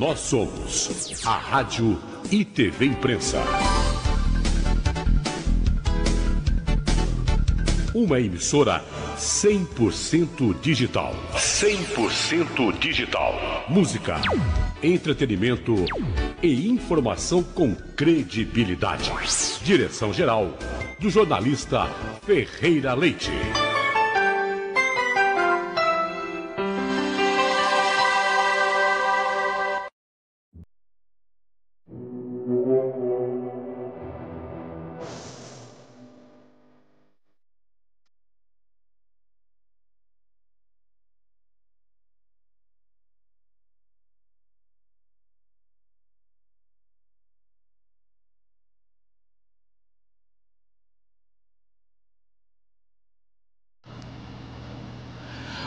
Nós somos a Rádio e TV Imprensa. Uma emissora 100% digital. 100% digital. Música, entretenimento e informação com credibilidade. Direção-geral do jornalista Ferreira Leite.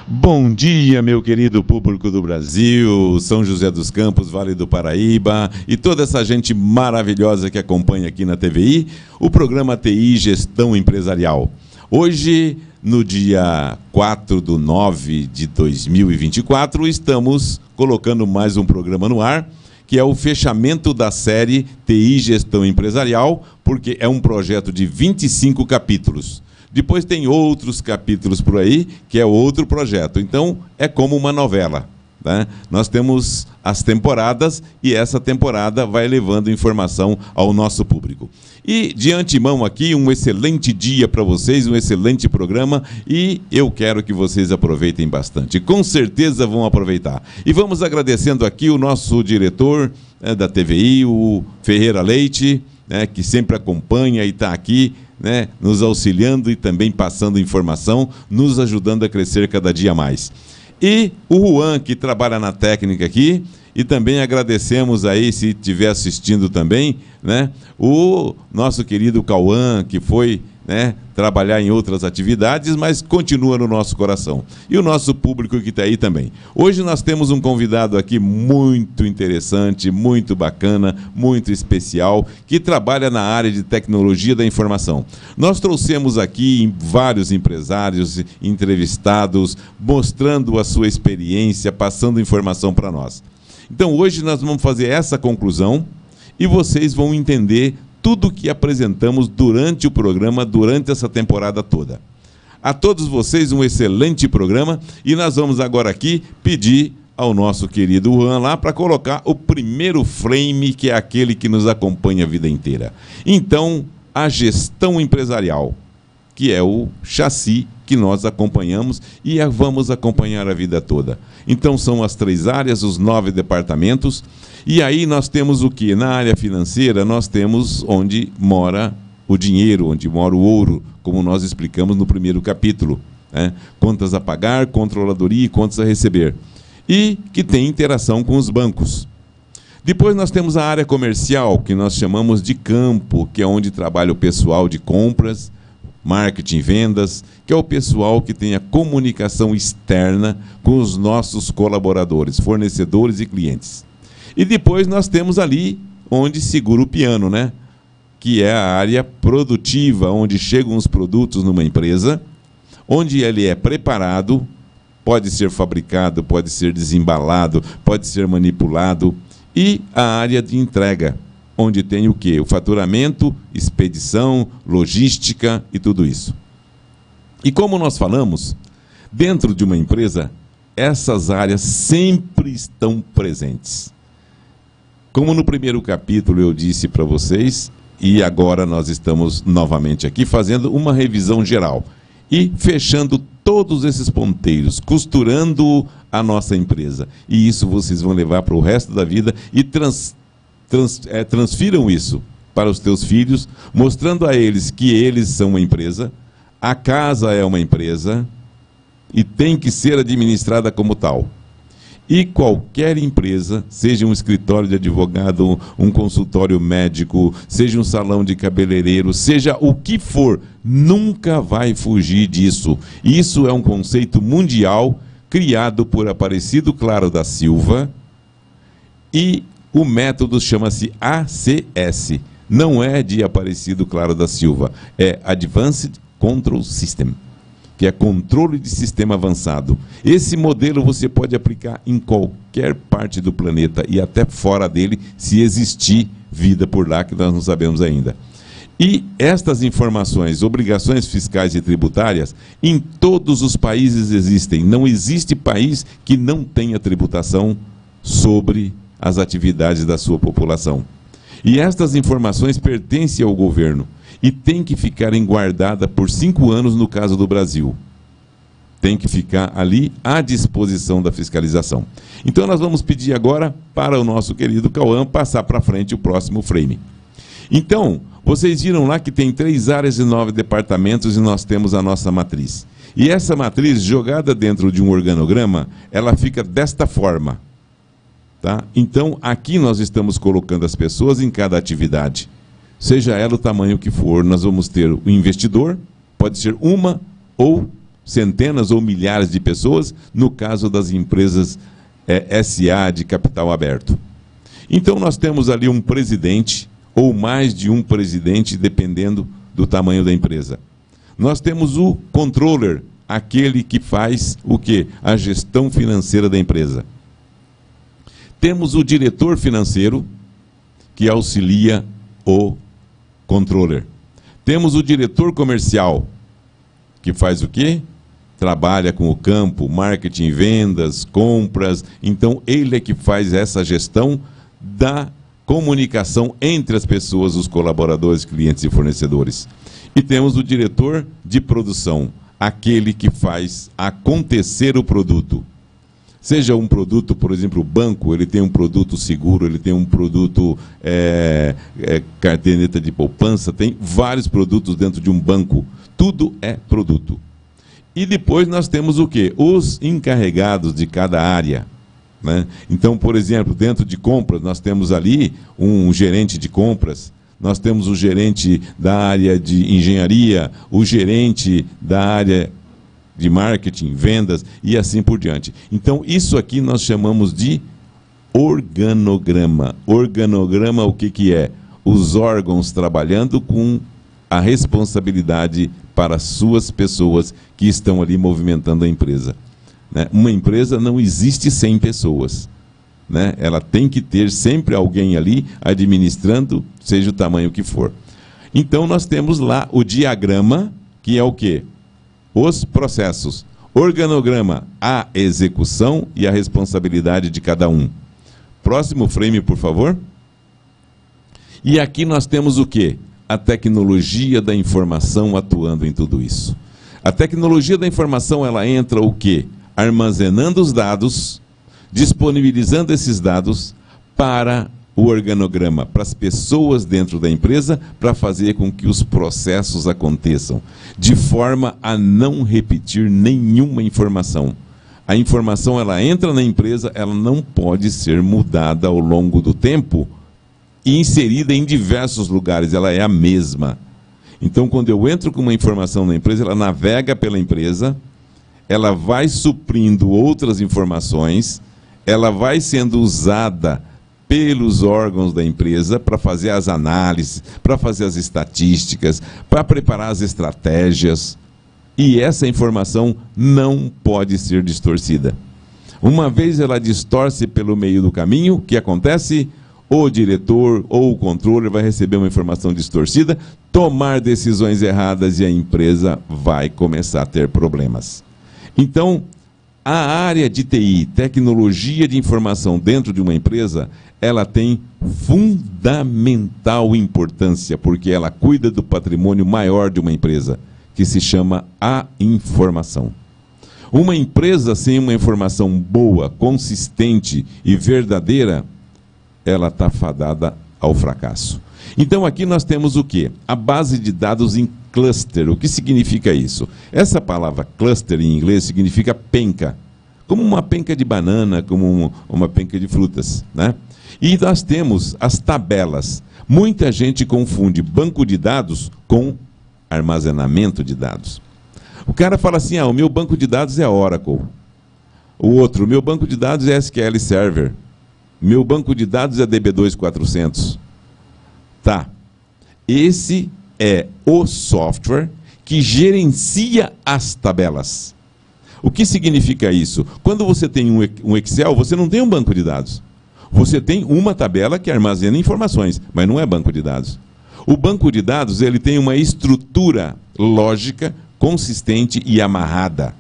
Bom dia, meu querido público do Brasil, São José dos Campos, Vale do Paraíba e toda essa gente maravilhosa que acompanha aqui na TVI, o programa TI Gestão Empresarial. Hoje, no dia 4/9/2024, estamos colocando mais um programa no ar, que é o fechamento da série TI Gestão Empresarial, porque é um projeto de 25 capítulos. Depois tem outros capítulos por aí, que é outro projeto. Então, é como uma novela, né? Nós temos as temporadas e essa temporada vai levando informação ao nosso público. E, de antemão aqui, um excelente dia para vocês, um excelente programa e eu quero que vocês aproveitem bastante. Com certeza vão aproveitar. E vamos agradecendo aqui o nosso diretor, né, da TVI, o Ferreira Leite, né, que sempre acompanha e está aqui, né, nos auxiliando e também passando informação, nos ajudando a crescer cada dia mais. E o Juan, que trabalha na técnica aqui, e também agradecemos aí, se estiver assistindo também, né, o nosso querido Cauã, que foi, né, trabalhar em outras atividades, mas continua no nosso coração. E o nosso público que está aí também. Hoje nós temos um convidado aqui muito interessante, muito bacana, muito especial, que trabalha na área de tecnologia da informação. Nós trouxemos aqui vários empresários entrevistados, mostrando a sua experiência, passando informação para nós. Então hoje nós vamos fazer essa conclusão e vocês vão entender tudo que apresentamos durante o programa, durante essa temporada toda. A todos vocês um excelente programa e nós vamos agora aqui pedir ao nosso querido Juan lá para colocar o primeiro frame, que é aquele que nos acompanha a vida inteira. Então, a gestão empresarial, que é o chassi que nós acompanhamos e vamos acompanhar a vida toda. Então, são as 3 áreas, os 9 departamentos. E aí nós temos o que? Na área financeira, nós temos onde mora o dinheiro, onde mora o ouro, como nós explicamos no primeiro capítulo, né? Contas a pagar, controladoria e contas a receber. E que tem interação com os bancos. Depois nós temos a área comercial, que nós chamamos de campo, que é onde trabalha o pessoal de compras, marketing e vendas, que é o pessoal que tem a comunicação externa com os nossos colaboradores, fornecedores e clientes. E depois nós temos ali onde segura o piano, né? Que é a área produtiva, onde chegam os produtos numa empresa, onde ele é preparado, pode ser fabricado, pode ser desembalado, pode ser manipulado, e a área de entrega, onde tem o quê? O faturamento, expedição, logística e tudo isso. E como nós falamos, dentro de uma empresa, essas áreas sempre estão presentes. Como no primeiro capítulo eu disse para vocês, e agora nós estamos novamente aqui fazendo uma revisão geral e fechando todos esses ponteiros, costurando a nossa empresa. E isso vocês vão levar para o resto da vida e transfiram isso para os teus filhos, mostrando a eles que eles são uma empresa, a casa é uma empresa e tem que ser administrada como tal. E qualquer empresa, seja um escritório de advogado, um consultório médico, seja um salão de cabeleireiro, seja o que for, nunca vai fugir disso. Isso é um conceito mundial criado por Aparecido Claro da Silva e o método chama-se ACS. Não é de Aparecido Claro da Silva, é Advanced Control System. que é controle de sistema avançado. Esse modelo você pode aplicar em qualquer parte do planeta e até fora dele, se existir vida por lá, que nós não sabemos ainda. E estas informações, obrigações fiscais e tributárias, em todos os países existem. Não existe país que não tenha tributação sobre as atividades da sua população. E estas informações pertencem ao governo e têm que ficar guardadas por 5 anos no caso do Brasil. Tem que ficar ali à disposição da fiscalização. Então nós vamos pedir agora para o nosso querido Cauã passar para frente o próximo frame. Então, vocês viram lá que tem 3 áreas e 9 departamentos e nós temos a nossa matriz. E essa matriz, jogada dentro de um organograma, ela fica desta forma. Tá? Então, aqui nós estamos colocando as pessoas em cada atividade. Seja ela o tamanho que for, nós vamos ter o investidor, pode ser uma ou centenas ou milhares de pessoas, no caso das empresas SA de capital aberto. Então, nós temos ali um presidente, ou mais de um presidente, dependendo do tamanho da empresa. Nós temos o controller, aquele que faz o quê? A gestão financeira da empresa. Temos o diretor financeiro, que auxilia o controller. Temos o diretor comercial, que faz o quê? Trabalha com o campo, marketing, vendas, compras. Então, ele é que faz essa gestão da comunicação entre as pessoas, os colaboradores, clientes e fornecedores. E temos o diretor de produção, aquele que faz acontecer o produto. Seja um produto, por exemplo, o banco, ele tem um produto seguro, ele tem um produto caderneta de poupança, tem vários produtos dentro de um banco. Tudo é produto. E depois nós temos o quê? Os encarregados de cada área. Né? Então, por exemplo, dentro de compras, nós temos ali um gerente de compras, nós temos o gerente da área de engenharia, o gerente da área de marketing, vendas e assim por diante. Então, isso aqui nós chamamos de organograma. Organograma, o que que é? Os órgãos trabalhando com a responsabilidade para as suas pessoas que estão ali movimentando a empresa. Uma empresa não existe sem pessoas. Né? Ela tem que ter sempre alguém ali administrando, seja o tamanho que for. Então, nós temos lá o diagrama, que é o quê? Os processos. Organograma, a execução e a responsabilidade de cada um. Próximo frame, por favor. E aqui nós temos o quê? A tecnologia da informação atuando em tudo isso. A tecnologia da informação, ela entra o quê? Armazenando os dados, disponibilizando esses dados para o organograma, para as pessoas dentro da empresa, para fazer com que os processos aconteçam, de forma a não repetir nenhuma informação. A informação, ela entra na empresa, ela não pode ser mudada ao longo do tempo e inserida em diversos lugares, ela é a mesma. Então, quando eu entro com uma informação na empresa, ela navega pela empresa, ela vai suprindo outras informações, ela vai sendo usada pelos órgãos da empresa para fazer as análises, para fazer as estatísticas, para preparar as estratégias. E essa informação não pode ser distorcida. Uma vez ela distorce pelo meio do caminho, o que acontece? O diretor ou o controller vai receber uma informação distorcida, tomar decisões erradas e a empresa vai começar a ter problemas. Então, a área de TI, tecnologia de informação dentro de uma empresa, ela tem fundamental importância, porque ela cuida do patrimônio maior de uma empresa, que se chama a informação. Uma empresa sem uma informação boa, consistente e verdadeira, ela está fadada ao fracasso. Então aqui nós temos o quê? A base de dados em cluster. O que significa isso? Essa palavra cluster em inglês significa penca. Como uma penca de banana, como uma penca de frutas, né? E nós temos as tabelas. Muita gente confunde banco de dados com armazenamento de dados. O cara fala assim, o meu banco de dados é Oracle. O outro, o meu banco de dados é SQL Server. Meu banco de dados é DB2 400. Tá. Esse é o software que gerencia as tabelas. O que significa isso? Quando você tem um Excel, você não tem um banco de dados. Você tem uma tabela que armazena informações, mas não é banco de dados. O banco de dados ele tem uma estrutura lógica, consistente e amarrada.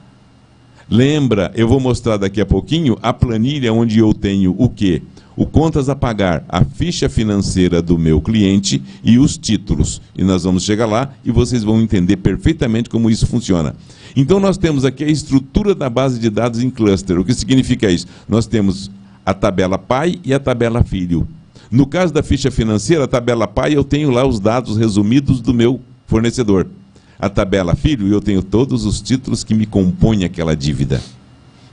Lembra, eu vou mostrar daqui a pouquinho a planilha onde eu tenho o quê? O contas a pagar, a ficha financeira do meu cliente e os títulos. E nós vamos chegar lá e vocês vão entender perfeitamente como isso funciona. Então nós temos aqui a estrutura da base de dados em cluster. O que significa isso? Nós temos a tabela pai e a tabela filho. No caso da ficha financeira, a tabela pai eu tenho lá os dados resumidos do meu fornecedor. A tabela filho eu tenho todos os títulos que me compõem aquela dívida.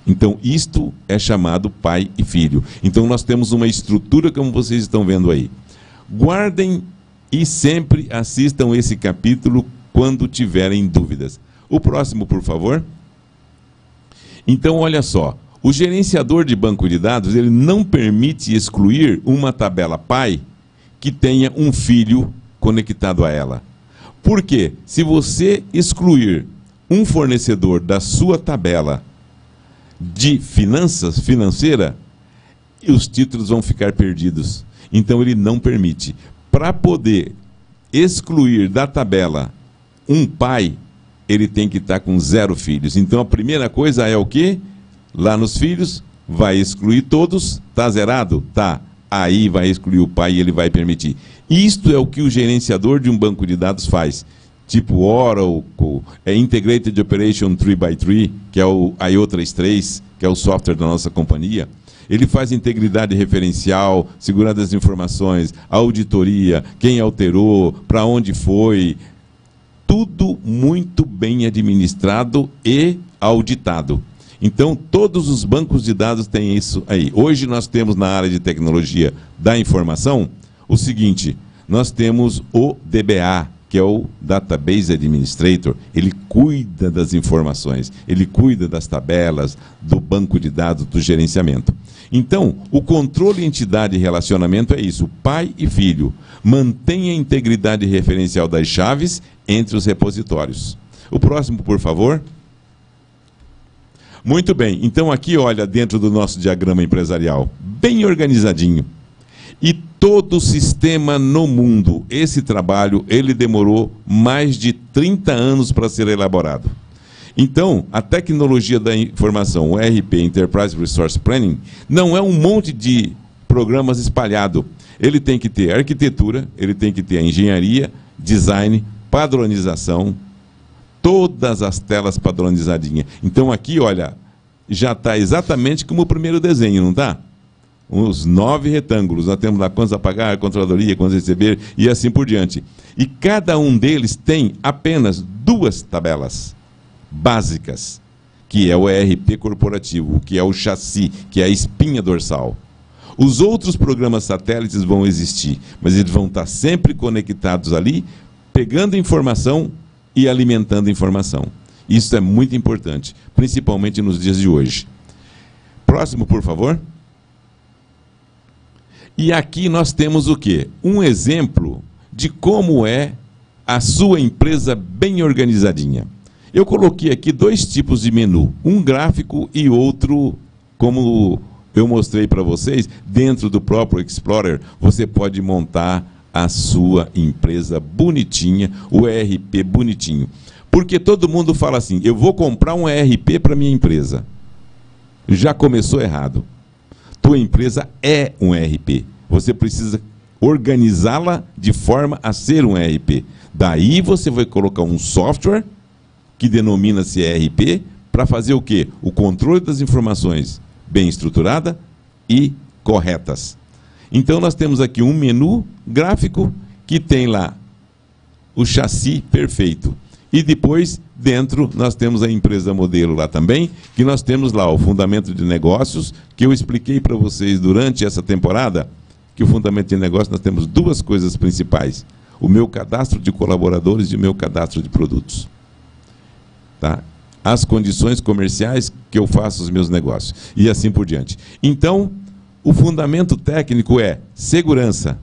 Então, isto é chamado pai e filho. Então, nós temos uma estrutura como vocês estão vendo aí. Guardem e sempre assistam esse capítulo quando tiverem dúvidas. O próximo, por favor. Então, olha só. O gerenciador de banco de dados, ele não permite excluir uma tabela pai que tenha um filho conectado a ela. Por quê? Se você excluir um fornecedor da sua tabela de financeira, os títulos vão ficar perdidos. Então ele não permite. Para poder excluir da tabela um pai, ele tem que estar com 0 filhos. Então a primeira coisa é o quê? Lá nos filhos, vai excluir todos, está zerado? Tá. Aí vai excluir o pai e ele vai permitir. Isto é o que o gerenciador de um banco de dados faz. Tipo Oracle, Integrated Operation 3x3, que é o IO33, que é o software da nossa companhia. Ele faz integridade referencial, segurança das informações, auditoria, quem alterou, para onde foi. Tudo muito bem administrado e auditado. Então, todos os bancos de dados têm isso aí. Hoje nós temos na área de tecnologia da informação o seguinte, nós temos o DBA, que é o Database Administrator, ele cuida das informações, ele cuida das tabelas, do banco de dados, do gerenciamento. Então, o controle, entidade e relacionamento é isso, pai e filho. Mantenha a integridade referencial das chaves entre os repositórios. O próximo, por favor. Muito bem, então aqui, olha, dentro do nosso diagrama empresarial, bem organizadinho. E todo o sistema no mundo, esse trabalho, ele demorou mais de 30 anos para ser elaborado. Então, a tecnologia da informação, o ERP, Enterprise Resource Planning, não é um monte de programas espalhado. Ele tem que ter arquitetura, ele tem que ter a engenharia, design, padronização, todas as telas padronizadinhas. Então aqui, olha, já está exatamente como o primeiro desenho, não está? Os 9 retângulos, nós temos lá contas a pagar, controladoria, contas a receber e assim por diante. E cada um deles tem apenas 2 tabelas básicas, que é o ERP corporativo, que é o chassi, que é a espinha dorsal. Os outros programas satélites vão existir, mas eles vão estar sempre conectados ali, pegando informação e alimentando informação. Isso é muito importante, principalmente nos dias de hoje. Próximo, por favor. E aqui nós temos o quê? Um exemplo de como é a sua empresa bem organizadinha. Eu coloquei aqui 2 tipos de menu, um gráfico e outro, como eu mostrei para vocês, dentro do próprio Explorer, você pode montar a sua empresa bonitinha, o ERP bonitinho. Porque todo mundo fala assim, eu vou comprar um ERP para minha empresa. Já começou errado. Tua empresa é um ERP. Você precisa organizá-la de forma a ser um ERP. Daí você vai colocar um software que denomina-se ERP para fazer o quê? O controle das informações bem estruturada e corretas. Então nós temos aqui um menu gráfico que tem lá o chassi perfeito. E depois, dentro, nós temos a empresa modelo lá também, que nós temos lá o fundamento de negócios, que eu expliquei para vocês durante essa temporada, que o fundamento de negócios nós temos 2 coisas principais. O meu cadastro de colaboradores e o meu cadastro de produtos. Tá? As condições comerciais que eu faço os meus negócios. E assim por diante. Então, o fundamento técnico é segurança,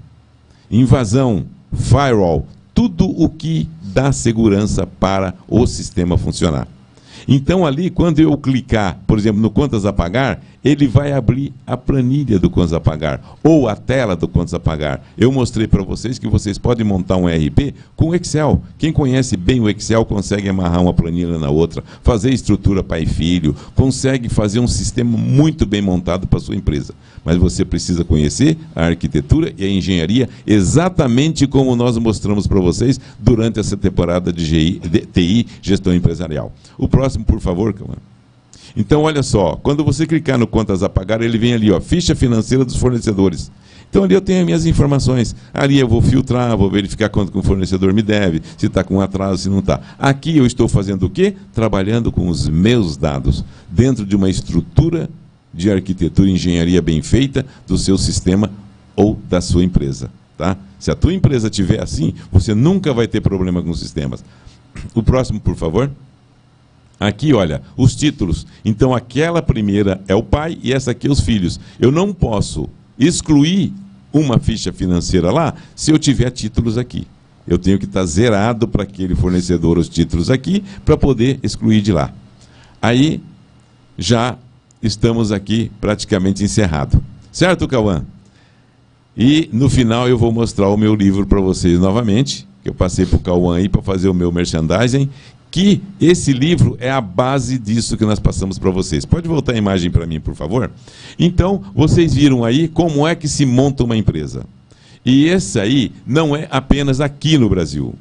invasão, firewall, tudo o que dá segurança para o sistema funcionar. Então ali, quando eu clicar, por exemplo, no Contas a Pagar, ele vai abrir a planilha do Contas a Pagar, ou a tela do Contas a Pagar. Eu mostrei para vocês que vocês podem montar um ERP com Excel. Quem conhece bem o Excel consegue amarrar uma planilha na outra, fazer estrutura pai e filho, consegue fazer um sistema muito bem montado para a sua empresa. Mas você precisa conhecer a arquitetura e a engenharia exatamente como nós mostramos para vocês durante essa temporada de TI, Gestão Empresarial. O próximo, por favor, Cauã. Então, olha só, quando você clicar no Contas a Pagar, ele vem ali, ó, ficha financeira dos fornecedores. Então, ali eu tenho as minhas informações. Ali eu vou filtrar, vou verificar quanto que o fornecedor me deve, se está com atraso, se não está. Aqui eu estou fazendo o quê? Trabalhando com os meus dados, dentro de uma estrutura de arquitetura e engenharia bem feita do seu sistema ou da sua empresa. Tá? Se a tua empresa tiver assim, você nunca vai ter problema com os sistemas. O próximo, por favor. Aqui, olha, os títulos. Então, aquela primeira é o pai e essa aqui é os filhos. Eu não posso excluir uma ficha financeira lá se eu tiver títulos aqui. Eu tenho que estar zerado para aquele fornecedor os títulos aqui para poder excluir de lá. Aí, já estamos aqui praticamente encerrado. Certo, Cauã? E, no final, eu vou mostrar o meu livro para vocês novamente, que eu passei para o Cauã aí para fazer o meu merchandising, que esse livro é a base disso que nós passamos para vocês. Pode voltar a imagem para mim, por favor? Então, vocês viram aí como é que se monta uma empresa. E esse aí não é apenas aqui no Brasil.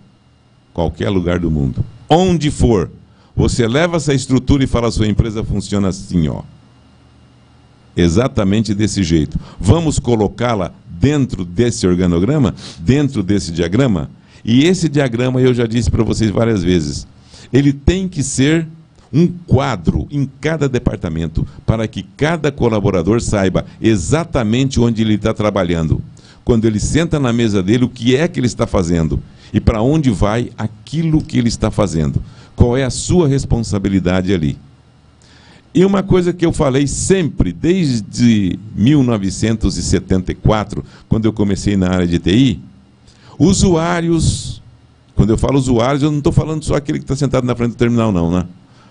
Qualquer lugar do mundo. Onde for, você leva essa estrutura e fala, a sua empresa funciona assim, ó. Exatamente desse jeito. Vamos colocá-la dentro desse organograma, dentro desse diagrama? E esse diagrama, eu já disse para vocês várias vezes, ele tem que ser um quadro em cada departamento, para que cada colaborador saiba exatamente onde ele está trabalhando. Quando ele senta na mesa dele, o que é que ele está fazendo? E para onde vai aquilo que ele está fazendo? Qual é a sua responsabilidade ali? E uma coisa que eu falei sempre, desde 1974, quando eu comecei na área de TI, usuários... Quando eu falo usuários, eu não estou falando só aquele que está sentado na frente do terminal, não, né?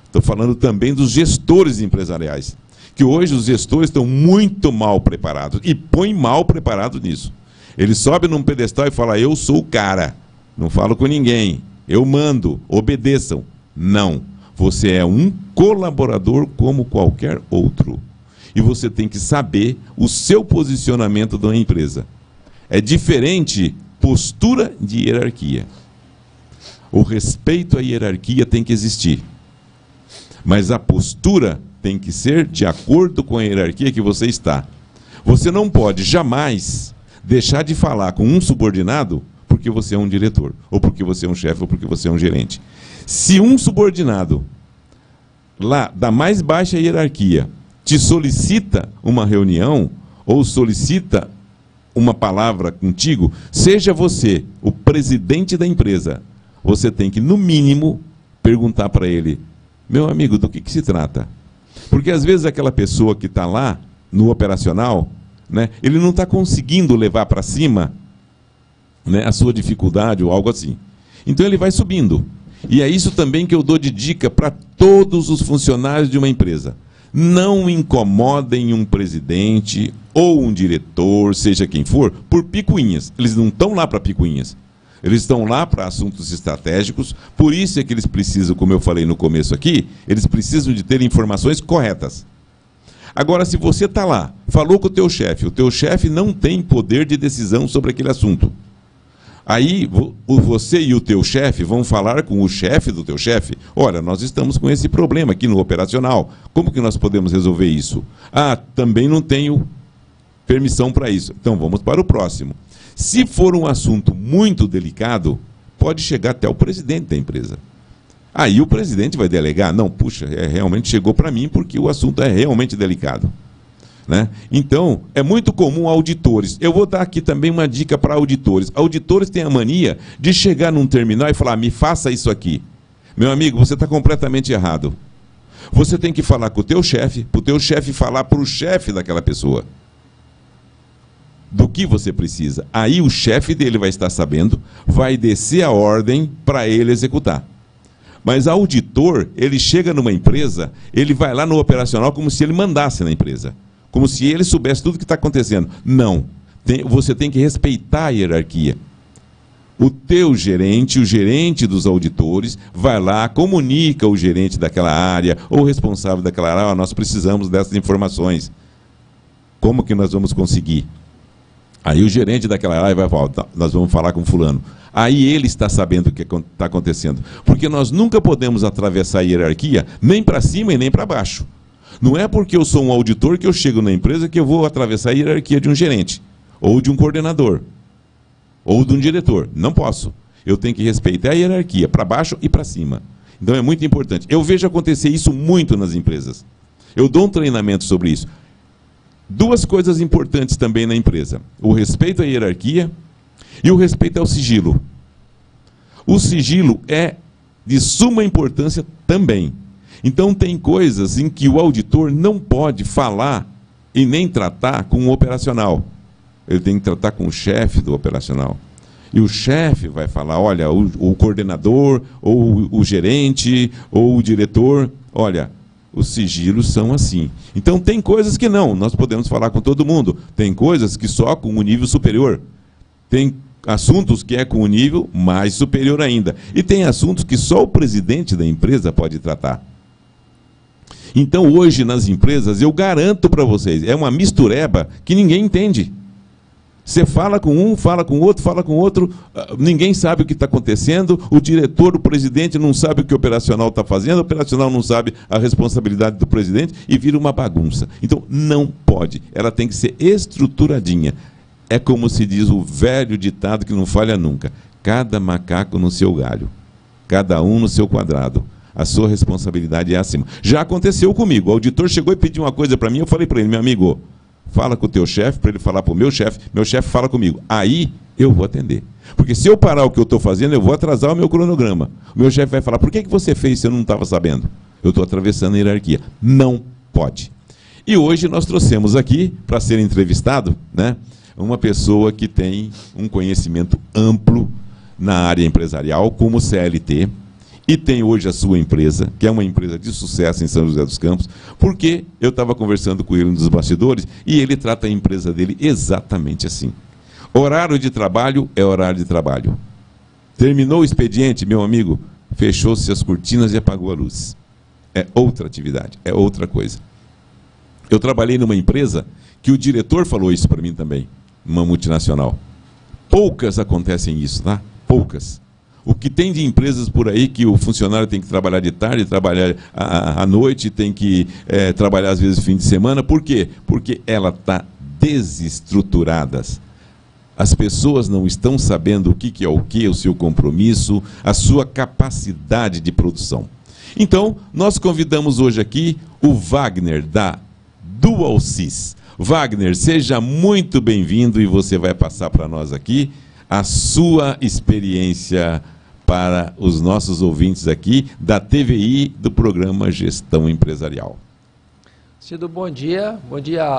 Estou falando também dos gestores empresariais. Que hoje os gestores estão muito mal preparados. E põem mal preparado nisso. Ele sobe num pedestal e fala, eu sou o cara. Não falo com ninguém. Eu mando, obedeçam. Não. Você é um colaborador como qualquer outro. E você tem que saber o seu posicionamento da empresa. É diferente postura de hierarquia. O respeito à hierarquia tem que existir. Mas a postura tem que ser de acordo com a hierarquia que você está. Você não pode jamais deixar de falar com um subordinado porque você é um diretor, ou porque você é um chefe, ou porque você é um gerente. Se um subordinado, lá da mais baixa hierarquia, te solicita uma reunião, ou solicita uma palavra contigo, seja você o presidente da empresa, você tem que, no mínimo, perguntar para ele, meu amigo, do que se trata? Porque, às vezes, aquela pessoa que está lá, no operacional, né, ele não está conseguindo levar para cima, né, a sua dificuldade ou algo assim. Então, ele vai subindo. E é isso também que eu dou de dica para todos os funcionários de uma empresa. Não incomodem um presidente ou um diretor, seja quem for, por picuinhas. Eles não estão lá para picuinhas. Eles estão lá para assuntos estratégicos, por isso é que eles precisam, como eu falei no começo aqui, eles precisam de ter informações corretas. Agora, se você está lá, falou com o teu chefe não tem poder de decisão sobre aquele assunto. Aí, você e o teu chefe vão falar com o chefe do teu chefe, olha, nós estamos com esse problema aqui no operacional, como que nós podemos resolver isso? Ah, também não tenho permissão para isso. Então, vamos para o próximo. Se for um assunto muito delicado, pode chegar até o presidente da empresa. Aí o presidente vai delegar, não, puxa, realmente chegou para mim porque o assunto é realmente delicado. Né? Então, é muito comum auditores. Eu vou dar aqui também uma dica para auditores. Auditores têm a mania de chegar num terminal e falar, me faça isso aqui. Meu amigo, você está completamente errado. Você tem que falar com o teu chefe, para o teu chefe falar para o chefe daquela pessoa. do que você precisa. Aí o chefe dele vai estar sabendo, vai descer a ordem para ele executar. Mas auditor, ele chega numa empresa, ele vai lá no operacional como se ele mandasse na empresa. Como se ele soubesse tudo o que está acontecendo. Não. Você tem que respeitar a hierarquia. O teu gerente, o gerente dos auditores, vai lá, comunica o gerente daquela área, ou o responsável daquela área, nós precisamos dessas informações. Como que nós vamos conseguir? Aí o gerente daquela área vai falar, nós vamos falar com fulano. Aí ele está sabendo o que está acontecendo. Porque nós nunca podemos atravessar a hierarquia, nem para cima e nem para baixo. Não é porque eu sou um auditor que eu chego na empresa que eu vou atravessar a hierarquia de um gerente, ou de um coordenador, ou de um diretor. Não posso. Eu tenho que respeitar a hierarquia, para baixo e para cima. Então é muito importante. Eu vejo acontecer isso muito nas empresas. Eu dou um treinamento sobre isso. Duas coisas importantes também na empresa. O respeito à hierarquia e o respeito ao sigilo. O sigilo é de suma importância também. Então tem coisas em que o auditor não pode falar e nem tratar com o operacional. Ele tem que tratar com o chefe do operacional. E o chefe vai falar, olha, o coordenador, ou o gerente, ou o diretor, olha, os sigilos são assim. Então tem coisas que não, nós podemos falar com todo mundo. Tem coisas que só com o nível superior. Tem assuntos que é com o nível mais superior ainda. E tem assuntos que só o presidente da empresa pode tratar. Então hoje nas empresas, eu garanto para vocês, é uma mistureba que ninguém entende. Você fala com um, fala com outro, ninguém sabe o que está acontecendo, o diretor, o presidente não sabe o que o operacional está fazendo, o operacional não sabe a responsabilidade do presidente e vira uma bagunça. Então, não pode. Ela tem que ser estruturadinha. É como se diz o velho ditado que não falha nunca. Cada macaco no seu galho, cada um no seu quadrado. A sua responsabilidade é acima. Já aconteceu comigo. O auditor chegou e pediu uma coisa para mim, eu falei para ele, meu amigo, fala com o teu chefe, para ele falar para o meu chefe fala comigo. Aí eu vou atender. Porque se eu parar o que eu estou fazendo, eu vou atrasar o meu cronograma. O meu chefe vai falar, por que você fez se eu não estava sabendo? Eu estou atravessando a hierarquia. Não pode. E hoje nós trouxemos aqui, para ser entrevistado, né, uma pessoa que tem um conhecimento amplo na área empresarial, como CLT, e tem hoje a sua empresa, que é uma empresa de sucesso em São José dos Campos, porque eu estava conversando com ele nos bastidores e ele trata a empresa dele exatamente assim. Horário de trabalho é horário de trabalho. Terminou o expediente, meu amigo, fechou-se as cortinas e apagou a luz. É outra atividade, é outra coisa. Eu trabalhei numa empresa que o diretor falou isso para mim também, numa multinacional. Poucas acontecem isso, tá? Poucas. O que tem de empresas por aí que o funcionário tem que trabalhar de tarde, trabalhar à noite, tem que trabalhar às vezes fim de semana. Por quê? Porque ela está desestruturada. As pessoas não estão sabendo o que é o seu compromisso, a sua capacidade de produção. Então, nós convidamos hoje aqui o Wagner, da DualSys. Wagner, seja muito bem-vindo e você vai passar para nós aqui a sua experiência para os nossos ouvintes aqui da TVI do programa Gestão Empresarial. Cido, bom dia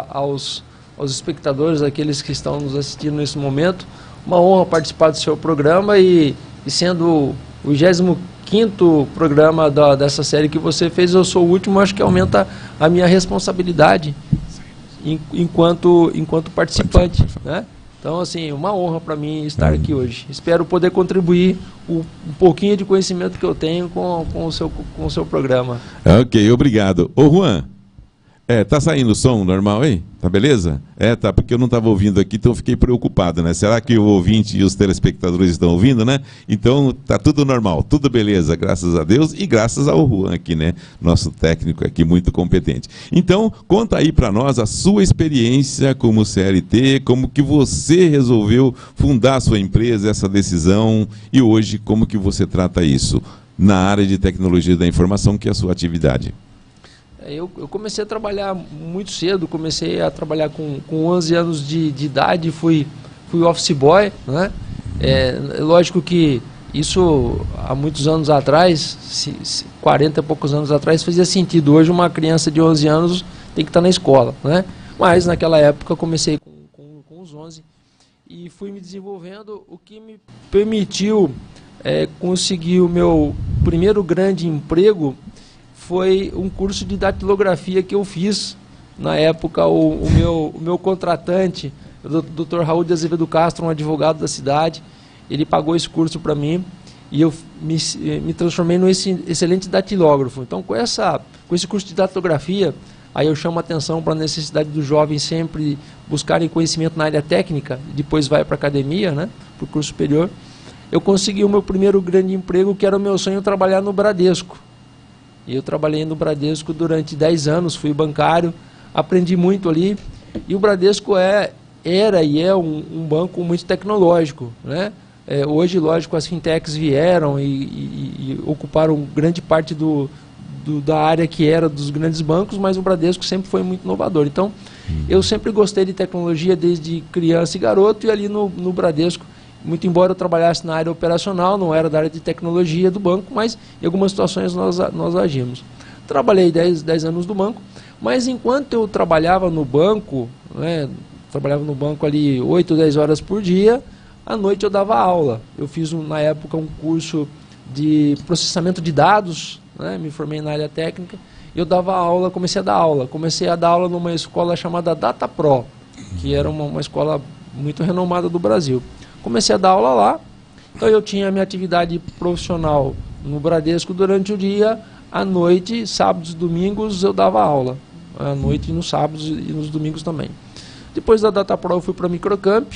aos espectadores, aqueles que estão nos assistindo nesse momento. Uma honra participar do seu programa e sendo o 25º programa dessa série que você fez, eu sou o último, acho que aumenta a minha responsabilidade enquanto participante, né? Então, assim, uma honra para mim estar aqui hoje. Espero poder contribuir um pouquinho de conhecimento que eu tenho com o seu programa. Ok, obrigado. Ô, Juan, tá saindo o som normal aí? Tá beleza? Tá, porque eu não estava ouvindo aqui, então eu fiquei preocupado, né? Será que o ouvinte e os telespectadores estão ouvindo, né? Então, tá tudo normal, tudo beleza, graças a Deus e graças ao Juan aqui, né? Nosso técnico aqui, muito competente. Então, conta aí para nós a sua experiência como CLT, como que você resolveu fundar a sua empresa, essa decisão, e hoje como que você trata isso na área de tecnologia da informação, que é a sua atividade. Eu comecei a trabalhar muito cedo, comecei a trabalhar com 11 anos de idade, fui office boy, né? Lógico que isso há muitos anos atrás, 40 e poucos anos atrás, fazia sentido. Hoje uma criança de 11 anos tem que estar na escola, né? Mas naquela época eu comecei com os 11 e fui me desenvolvendo, o que me permitiu conseguir o meu primeiro grande emprego foi um curso de datilografia que eu fiz. Na época, o meu contratante, o Dr. Raul de Azevedo Castro, um advogado da cidade, ele pagou esse curso para mim e eu me transformei num excelente datilógrafo. Então, com esse curso de datilografia, aí eu chamo a atenção para a necessidade dos jovens sempre buscarem conhecimento na área técnica, depois vai para a academia, né, para o curso superior. Eu consegui o meu primeiro grande emprego, que era o meu sonho, trabalhar no Bradesco. E eu trabalhei no Bradesco durante 10 anos, fui bancário, aprendi muito ali. E o Bradesco era e é um banco muito tecnológico, né? Hoje, lógico, as fintechs vieram e ocuparam grande parte da área que era dos grandes bancos, mas o Bradesco sempre foi muito inovador. Então, eu sempre gostei de tecnologia desde criança e garoto, e ali no Bradesco, muito embora eu trabalhasse na área operacional, não era da área de tecnologia do banco, mas em algumas situações nós agimos. Trabalhei 10 anos no banco, mas enquanto eu trabalhava no banco, né, trabalhava no banco ali 8, 10 horas por dia, à noite eu dava aula. Eu fiz, na época, um curso de processamento de dados, né, me formei na área técnica, eu dava aula, comecei a dar aula numa escola chamada DataPro, que era uma escola muito renomada do Brasil. Comecei a dar aula lá, então eu tinha a minha atividade profissional no Bradesco durante o dia, à noite, sábados e domingos eu dava aula, à noite, nos sábados e nos domingos também. Depois da DataPro eu fui para a Microcamp,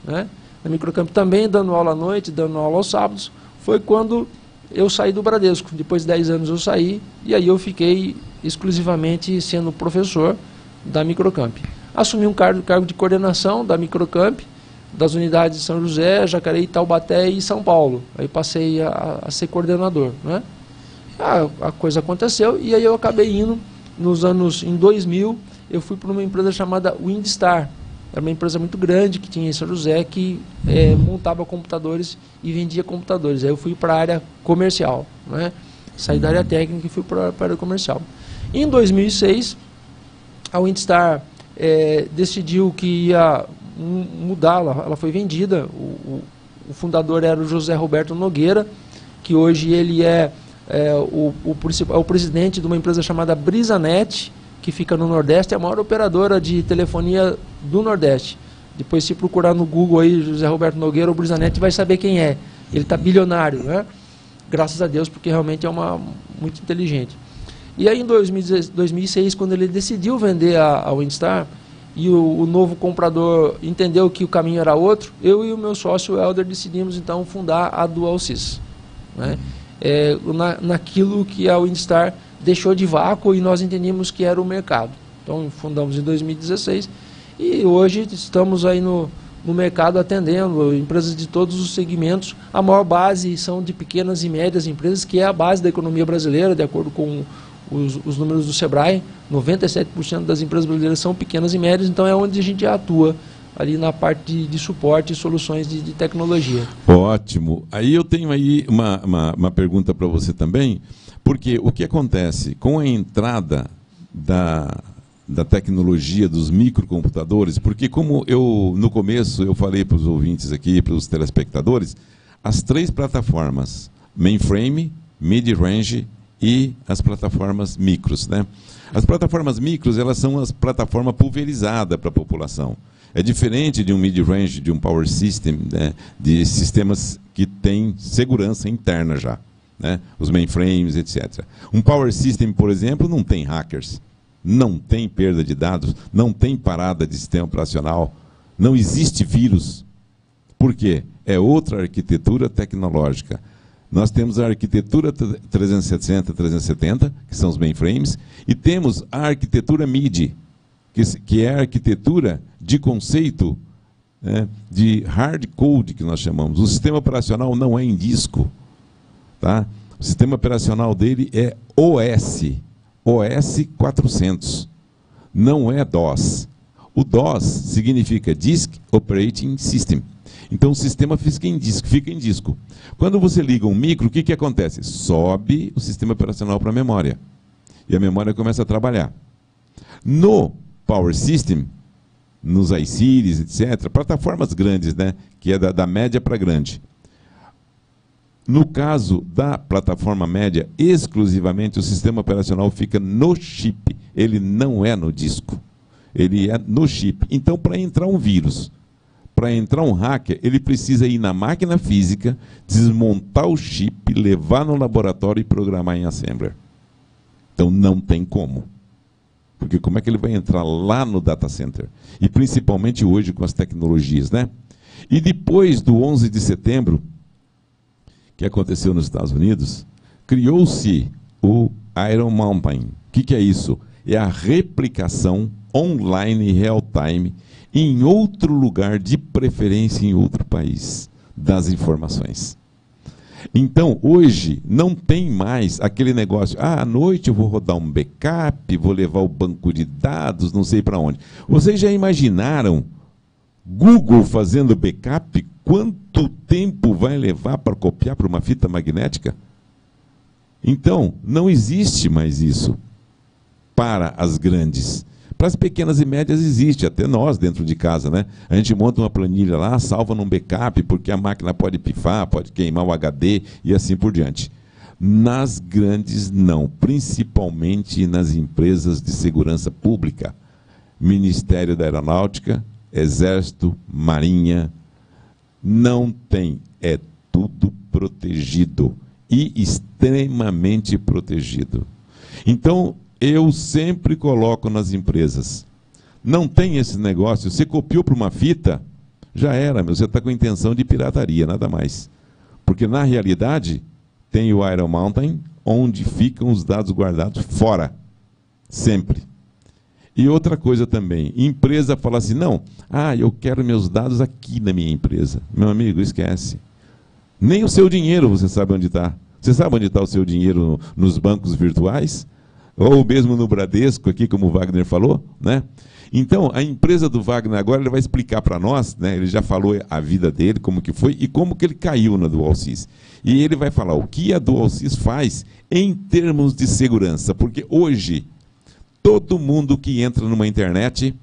né? Na Microcamp também dando aula à noite, dando aula aos sábados, foi quando eu saí do Bradesco. Depois de 10 anos eu saí, e aí eu fiquei exclusivamente sendo professor da Microcamp. Assumi um cargo de coordenação da Microcamp, das unidades de São José, Jacareí, Taubaté e São Paulo. Aí passei a ser coordenador, né? A coisa aconteceu e aí eu acabei indo em 2000, eu fui para uma empresa chamada Windstar. Era uma empresa muito grande que tinha em São José, que montava computadores e vendia computadores. Aí eu fui para a área comercial, né? Saí da área técnica e fui para a área comercial. Em 2006, a Windstar decidiu que ia mudar, ela foi vendida. O fundador era o José Roberto Nogueira, que hoje ele é o presidente de uma empresa chamada Brisanet, que fica no Nordeste, é a maior operadora de telefonia do Nordeste. Depois, se procurar no Google aí, José Roberto Nogueira ou Brisanet, vai saber quem é. Ele está bilionário, né? Graças a Deus, porque realmente é muito inteligente. E aí, em 2006, quando ele decidiu vender a Windstar, e o novo comprador entendeu que o caminho era outro, eu e o meu sócio Helder decidimos então fundar a DualSys, né? Naquilo que a Windstar deixou de vácuo e nós entendíamos que era o mercado. Então fundamos em 2016 e hoje estamos aí no mercado atendendo empresas de todos os segmentos. A maior base são de pequenas e médias empresas, que é a base da economia brasileira, de acordo com os números do Sebrae. 97% das empresas brasileiras são pequenas e médias, então é onde a gente atua, ali na parte de suporte e soluções de tecnologia. Ótimo. Aí eu tenho aí uma pergunta para você também, porque o que acontece com a entrada da tecnologia dos microcomputadores, porque como no começo eu falei para os ouvintes aqui, para os telespectadores, as 3 plataformas, mainframe, mid-range e as plataformas micros, né? As plataformas micros, elas são as plataformas pulverizadas para a população. É diferente de um mid-range, de um power system, né? De sistemas que têm segurança interna já, né? Os mainframes, etc. Um power system, por exemplo, não tem hackers, não tem perda de dados, não tem parada de sistema operacional, não existe vírus. Por quê? É outra arquitetura tecnológica. Nós temos a arquitetura 360, 370, que são os mainframes, e temos a arquitetura MIDI, que é a arquitetura de conceito, né, de hard code, que nós chamamos. O sistema operacional não é em disco, tá? O sistema operacional dele é OS 400, não é DOS. O DOS significa Disk Operating System. Então o sistema fica em disco. Quando você liga um micro, o que acontece? Sobe o sistema operacional para a memória. E a memória começa a trabalhar. No Power System, nos iSeries, etc., plataformas grandes, né? Que é da média para grande. No caso da plataforma média, exclusivamente o sistema operacional fica no chip, ele não é no disco, ele é no chip. Então, para entrar um vírus, para entrar um hacker, ele precisa ir na máquina física, desmontar o chip, levar no laboratório e programar em assembler. Então, não tem como. Porque como é que ele vai entrar lá no data center? E principalmente hoje com as tecnologias, né? E depois do 11 de setembro, que aconteceu nos Estados Unidos, criou-se o Iron Mountain. O que é isso? É a replicação online real-time em outro lugar, de preferência em outro país, das informações. Então, hoje, não tem mais aquele negócio, à noite eu vou rodar um backup, vou levar o banco de dados, não sei para onde. Vocês já imaginaram Google fazendo backup? Quanto tempo vai levar para copiar para uma fita magnética? Então, não existe mais isso para as grandes. Para as pequenas e médias existe, até nós dentro de casa, né? A gente monta uma planilha lá, salva num backup, porque a máquina pode pifar, pode queimar o HD e assim por diante. Nas grandes, não. Principalmente nas empresas de segurança pública. Ministério da Aeronáutica, Exército, Marinha, não tem. É tudo protegido. E extremamente protegido. Então, eu sempre coloco nas empresas. Não tem esse negócio. Você copiou para uma fita, já era, meu. Você está com intenção de pirataria, nada mais. Porque, na realidade, tem o Iron Mountain, onde ficam os dados guardados fora. Sempre. E outra coisa também, empresa fala assim, não, eu quero meus dados aqui na minha empresa. Meu amigo, esquece. Nem o seu dinheiro você sabe onde está. Você sabe onde está o seu dinheiro nos bancos virtuais? Ou mesmo no Bradesco, aqui como o Wagner falou, né? Então, a empresa do Wagner agora ele vai explicar para nós, né? Ele já falou a vida dele, como que foi e como que ele caiu na DualSys. E ele vai falar o que a DualSys faz em termos de segurança, porque hoje todo mundo que entra numa internet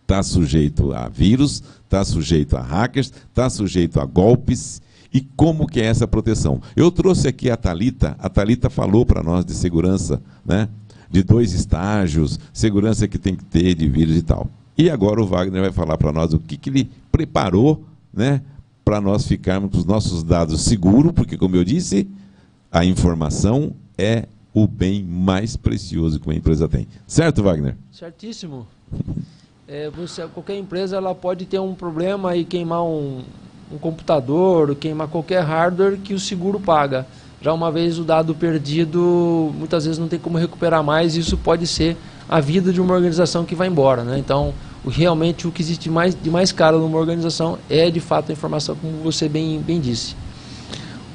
está sujeito a vírus, está sujeito a hackers, está sujeito a golpes. E como que é essa proteção? Eu trouxe aqui a Thalita falou para nós de segurança, né? De 2 estágios, segurança que tem que ter de vírus e tal. E agora o Wagner vai falar para nós o que ele preparou, né? Para nós ficarmos com os nossos dados seguros, porque, como eu disse, a informação é o bem mais precioso que uma empresa tem. Certo, Wagner? Certíssimo. Qualquer empresa ela pode ter um problema e queimar um computador, queimar qualquer hardware que o seguro paga. Já uma vez o dado perdido, muitas vezes não tem como recuperar mais, e isso pode ser a vida de uma organização que vai embora, né? Então, realmente o que existe de mais caro numa organização é, de fato, a informação, como você bem disse.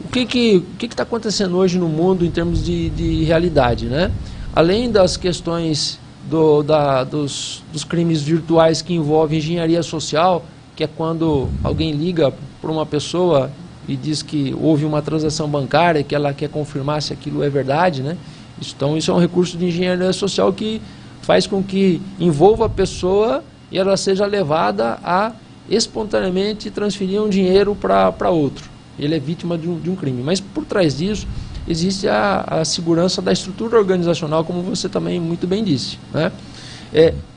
O que está acontecendo hoje no mundo em termos de realidade, né? Além das questões dos crimes virtuais que envolvem engenharia social, que é quando alguém liga para uma pessoa e diz que houve uma transação bancária, que ela quer confirmar se aquilo é verdade, né? Então, isso é um recurso de engenharia social que faz com que envolva a pessoa e ela seja levada a espontaneamente transferir um dinheiro para outro. Ele é vítima de um crime. Mas, por trás disso, existe a segurança da estrutura organizacional, como você também muito bem disse, né?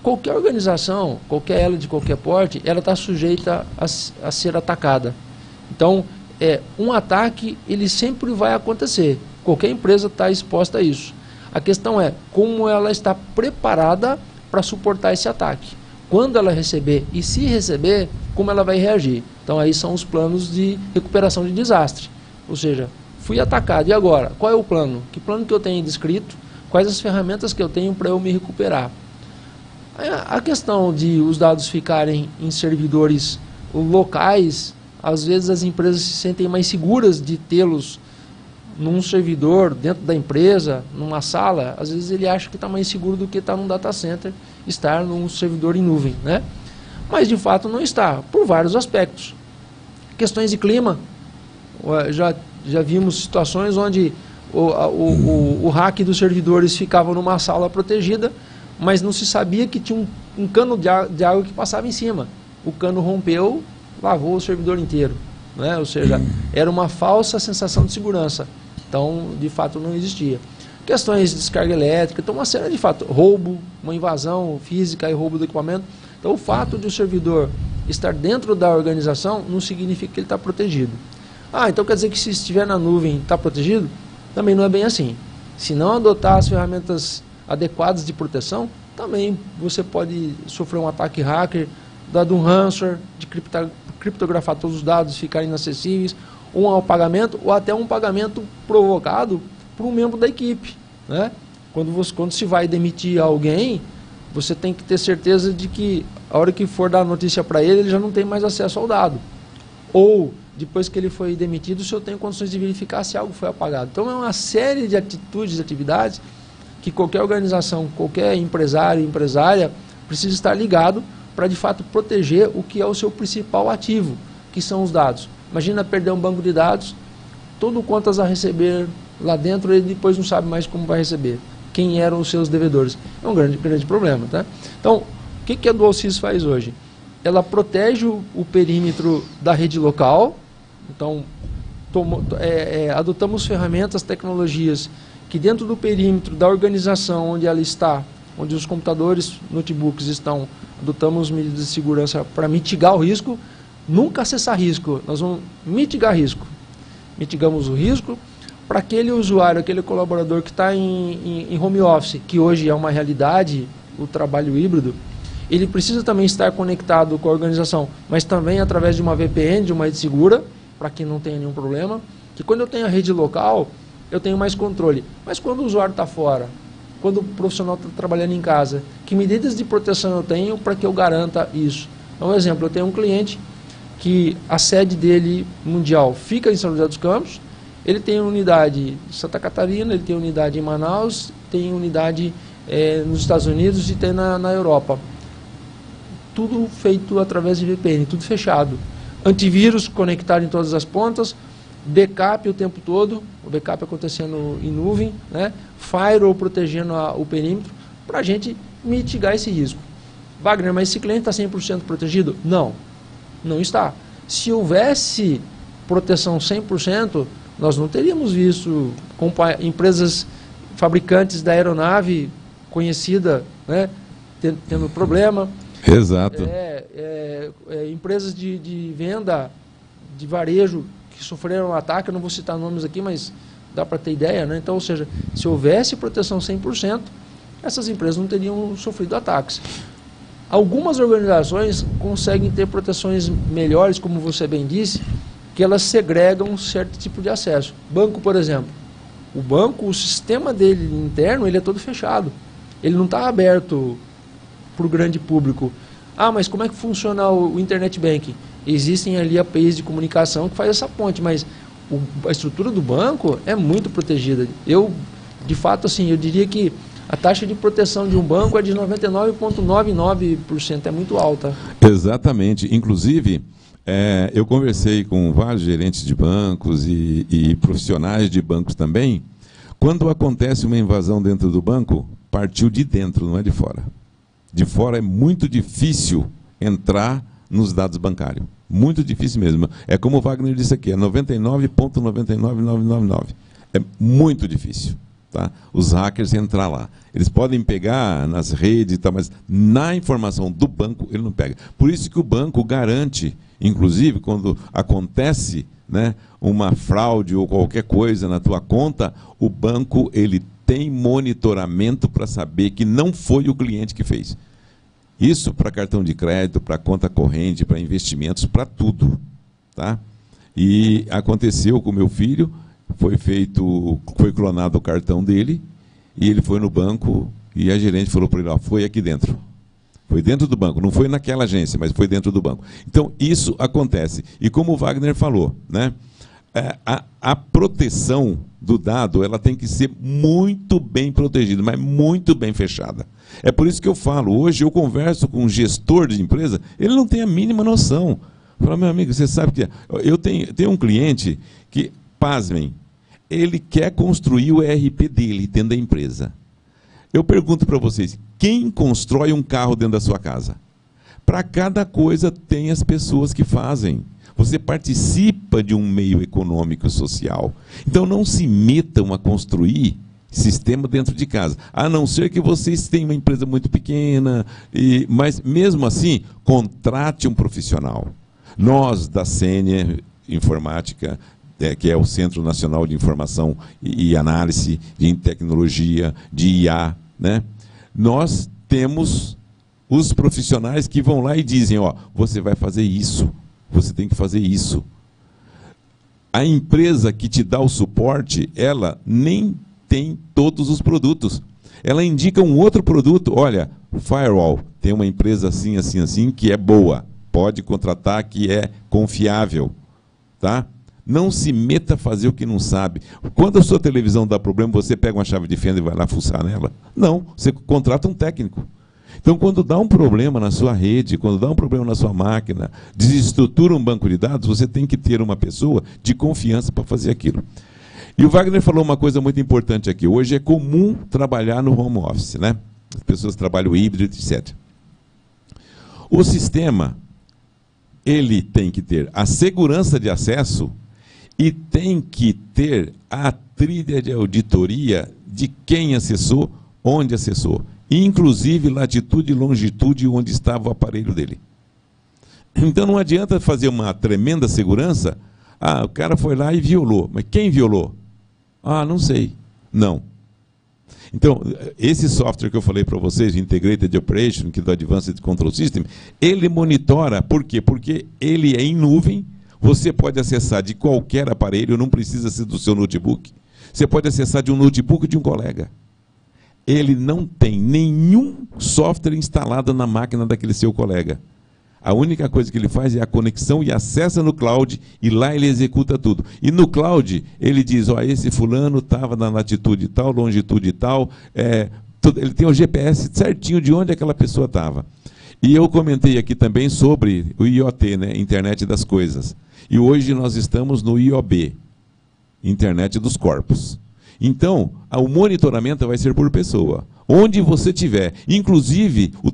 Qualquer organização, qualquer ela de qualquer porte, ela está sujeita a ser atacada. Então, um ataque, ele sempre vai acontecer. Qualquer empresa está exposta a isso. A questão é como ela está preparada para suportar esse ataque. Quando ela receber, e se receber, como ela vai reagir. Então, aí são os planos de recuperação de desastre. Ou seja, fui atacado, e agora? Qual é o plano? Que plano que eu tenho descrito? Quais as ferramentas que eu tenho para eu me recuperar? A questão de os dados ficarem em servidores locais, às vezes as empresas se sentem mais seguras de tê-los num servidor dentro da empresa, numa sala. Às vezes ele acha que está mais seguro do que estar num data center, estar num servidor em nuvem, né? Mas de fato não está, por vários aspectos. Questões de clima, já vimos situações onde o hack dos servidores ficava numa sala protegida, mas não se sabia que tinha um cano de água que passava em cima. O cano rompeu, lavou o servidor inteiro, né? Ou seja, era uma falsa sensação de segurança. Então, de fato, não existia. Questões de descarga elétrica, então uma série de fatos, roubo, uma invasão física e roubo do equipamento. Então, o fato de o servidor estar dentro da organização não significa que ele está protegido. Então quer dizer que se estiver na nuvem está protegido? Também não é bem assim. Se não adotar as ferramentas adequadas de proteção, também você pode sofrer um ataque hacker, dado um ransomware, de criptografar todos os dados, ficarem inacessíveis, ou um pagamento, ou até um pagamento provocado por um membro da equipe, né? Quando se vai demitir alguém, você tem que ter certeza de que a hora que for dar a notícia para ele, ele já não tem mais acesso ao dado. Ou, depois que ele foi demitido, o senhor tem condições de verificar se algo foi apagado. Então, é uma série de atitudes, de atividades, que qualquer organização, qualquer empresário, empresária, precisa estar ligado para, de fato, proteger o que é o seu principal ativo, que são os dados. Imagina perder um banco de dados, todo contas a receber lá dentro, ele depois não sabe mais como vai receber, quem eram os seus devedores. É um grande problema, tá? Então, o que a DualSys faz hoje? Ela protege o perímetro da rede local. Então, adotamos ferramentas, tecnologias que dentro do perímetro da organização onde ela está, onde os computadores, notebooks estão, adotamos medidas de segurança para mitigar o risco, nunca acessar risco, nós vamos mitigar risco. Mitigamos o risco para aquele usuário, aquele colaborador que está em home office, que hoje é uma realidade, o trabalho híbrido, ele precisa também estar conectado com a organização, mas também através de uma VPN, de uma rede segura, para que não tenha nenhum problema, que quando eu tenho a rede local, eu tenho mais controle. Mas quando o usuário está fora, quando o profissional está trabalhando em casa, que medidas de proteção eu tenho para que eu garanta isso? Então, um exemplo, eu tenho um cliente que a sede dele mundial fica em São José dos Campos, ele tem unidade em Santa Catarina, ele tem unidade em Manaus, tem unidade nos Estados Unidos e tem na Europa. Tudo feito através de VPN, tudo fechado. Antivírus conectado em todas as pontas, backup o tempo todo, o backup acontecendo em nuvem, né? Firewall protegendo o perímetro, para a gente mitigar esse risco. Wagner, mas esse cliente está 100% protegido? Não, não está. Se houvesse proteção 100%, nós não teríamos visto empresas fabricantes da aeronave conhecida, né, tendo problema. Exato. Empresas de venda, de varejo, que sofreram ataque, eu não vou citar nomes aqui, mas dá para ter ideia, né? Então, ou seja, se houvesse proteção 100%, essas empresas não teriam sofrido ataques. Algumas organizações conseguem ter proteções melhores, como você bem disse, que elas segregam um certo tipo de acesso. Banco, por exemplo. O banco, o sistema dele interno, ele é todo fechado. Ele não está aberto para o grande público. Mas como é que funciona o Internet Banking? Existem ali APIs de comunicação que faz essa ponte, mas a estrutura do banco é muito protegida. De fato, assim, eu diria que a taxa de proteção de um banco é de 99,99%, é muito alta. Exatamente. Inclusive, eu conversei com vários gerentes de bancos e profissionais de bancos também. Quando acontece uma invasão dentro do banco, partiu de dentro, não é de fora. De fora é muito difícil entrar nos dados bancários. Muito difícil mesmo. É como o Wagner disse aqui, é 99,99999. É muito difícil, tá? Os hackers entrar lá. Eles podem pegar nas redes e tal, mas na informação do banco ele não pega. Por isso que o banco garante, inclusive, quando acontece, né, uma fraude ou qualquer coisa na tua conta, o banco ele tem monitoramento para saber que não foi o cliente que fez. Isso para cartão de crédito, para conta corrente, para investimentos, para tudo, tá? E aconteceu com o meu filho, foi clonado o cartão dele, e ele foi no banco e a gerente falou para ele, foi aqui dentro. Foi dentro do banco, não foi naquela agência, mas foi dentro do banco. Então, isso acontece. E como o Wagner falou, né, a proteção do dado ela tem que ser muito bem protegida, mas muito bem fechada. É por isso que eu falo, hoje eu converso com um gestor de empresa, ele não tem a mínima noção. Fala, meu amigo, você sabe que eu tenho um cliente que, pasmem, ele quer construir o ERP dele dentro da empresa. Eu pergunto para vocês, Quem constrói um carro dentro da sua casa? Para cada coisa tem as pessoas que fazem. Você participa de um meio econômico e social. Então não se metam a construir sistema dentro de casa. A não ser que vocês tenham uma empresa muito pequena, mas mesmo assim, contrate um profissional. Nós, da Sênior Informática, que é o Centro Nacional de Informação e Análise, de Tecnologia, de IA, né? Nós temos os profissionais que vão lá e dizem, ó, você vai fazer isso, você tem que fazer isso. A empresa que te dá o suporte, ela nem tem todos os produtos. Ela indica um outro produto, olha, Firewall, tem uma empresa assim, assim, assim, que é boa, pode contratar, que é confiável, tá? Não se meta a fazer o que não sabe. Quando a sua televisão dá problema, você pega uma chave de fenda e vai lá fuçar nela? Não, você contrata um técnico. Então, quando dá um problema na sua rede, quando dá um problema na sua máquina, desestrutura um banco de dados, você tem que ter uma pessoa de confiança para fazer aquilo. E o Wagner falou uma coisa muito importante aqui. Hoje é comum trabalhar no home office, né? As pessoas trabalham híbrido, etc. O sistema, ele tem que ter a segurança de acesso e tem que ter a trilha de auditoria de quem acessou, onde acessou. Inclusive latitude e longitude onde estava o aparelho dele. Então não adianta fazer uma tremenda segurança. Ah, o cara foi lá e violou. Mas quem violou? Ah, não sei. Não. Então, esse software que eu falei para vocês, o Integrated Operation, que é do Advanced Control System, ele monitora. Por quê? Porque ele é em nuvem. Você pode acessar de qualquer aparelho, não precisa ser do seu notebook. Você pode acessar de um notebook de um colega. Ele não tem nenhum software instalado na máquina daquele seu colega. A única coisa que ele faz é a conexão e acessa no cloud, e lá ele executa tudo. E no cloud, ele diz, ó, esse fulano estava na latitude tal, longitude tal, ele tem o GPS certinho de onde aquela pessoa estava. E eu comentei aqui também sobre o IoT, né, Internet das Coisas. E hoje nós estamos no IoB, Internet dos Corpos. Então, o monitoramento vai ser por pessoa. Onde você estiver, inclusive o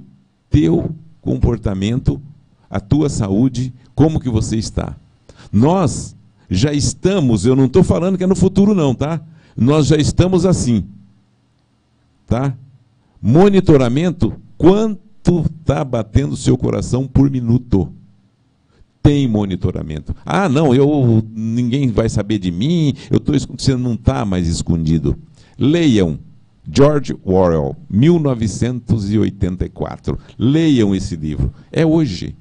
teu comportamento, a tua saúde, como que você está. Nós já estamos, eu não estou falando que é no futuro não, tá? Nós já estamos assim. Tá? Monitoramento, quanto está batendo o seu coração por minuto? Tem monitoramento. Ah, não, ninguém vai saber de mim, você não está mais escondido. Leiam George Orwell, 1984. Leiam esse livro. É hoje.